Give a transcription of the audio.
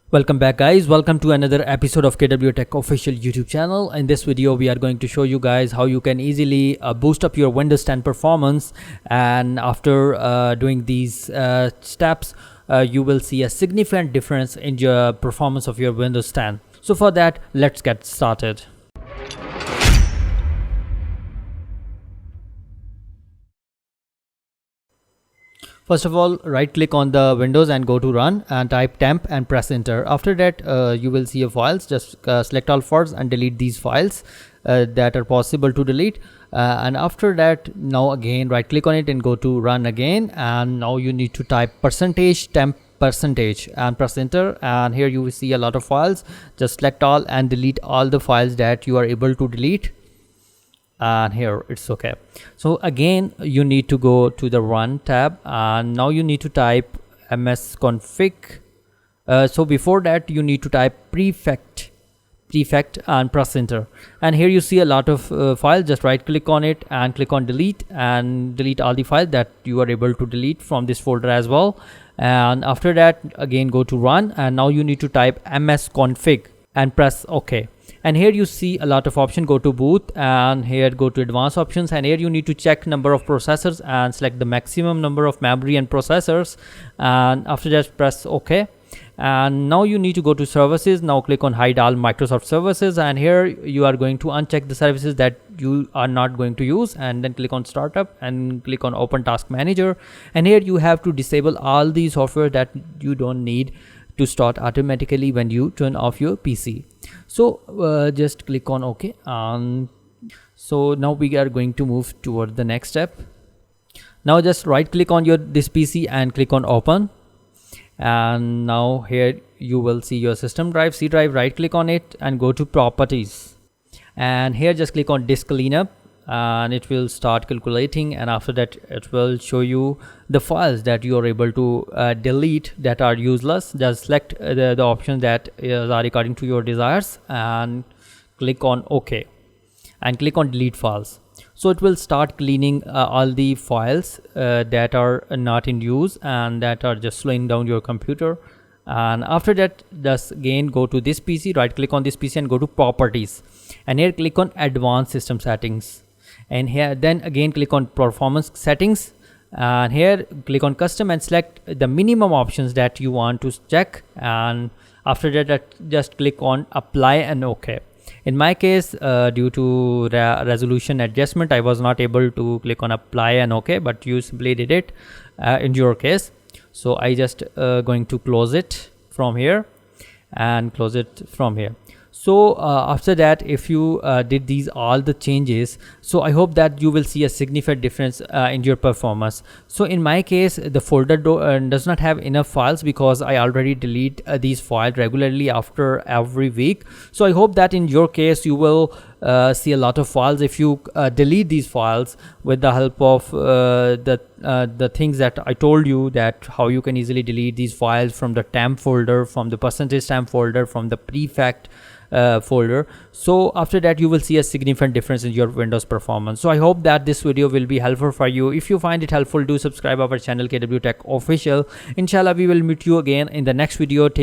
Welcome back, guys. Welcome to another episode of KW Tech official YouTube channel. In this video we are going to show you guys how you can easily boost up your Windows 10 performance, and after doing these steps you will see a significant difference in your performance of your Windows 10. So for that, let's get started. First of all, right click on the Windows and go to run and type temp and press enter. After that you will see a files. Just select all files and delete these files that are possible to delete, and after that, now again right click on it and go to run again, and now you need to type %temp % and press enter, and here you will see a lot of files. Just select all and delete all the files that you are able to delete, and here it's okay. So again you need to go to the run tab, and now you need to type msconfig. So before that you need to type prefetch and press enter, and here you see a lot of files. Just right click on it and click on delete, and delete all the files that you are able to delete from this folder as well. And after that again go to run, and now you need to type msconfig and press OK. And here you see a lot of options. Go to boot, and here go to advanced options, and here you need to check number of processors and select the maximum number of memory and processors, and after that press OK. And now you need to go to services. Now click on hide all Microsoft services, and here you are going to uncheck the services that you are not going to use, and then click on startup and click on open task manager, and here you have to disable all the software that you don't need to start automatically when you turn off your PC. So just click on OK. So now we are going to move toward the next step. Now just right click on this PC and click on open, and now here you will see your system drive, C drive. Right click on it and go to properties, and here just click on disk cleanup, and it will start calculating, and after that it will show you the files that you are able to delete that are useless. Just select the options that are according to your desires and click on OK and click on delete files. So it will start cleaning all the files that are not in use and that are just slowing down your computer. And after that, just again go to this PC, right click on this PC and go to properties, and here click on advanced system settings, and here then again click on performance settings, and here click on custom and select the minimum options that you want to check, and after that just click on apply and OK. In my case, due to resolution adjustment, I was not able to click on apply and OK, but you simply did it in your case. So I just going to close it from here and close it from here. So after that, if you did all the changes, so I hope that you will see a significant difference in your performance. So in my case, the folder does not have enough files because I already delete these files regularly after every week. So I hope that in your case you will see a lot of files if you delete these files with the help of the things that I told you, that how you can easily delete these files from the temp folder, from the %temp folder, from the prefetch folder. So after that you will see a significant difference in your Windows performance. So I hope that this video will be helpful for you. If you find it helpful, do subscribe our channel KW Tech official. Inshallah we will meet you again in the next video.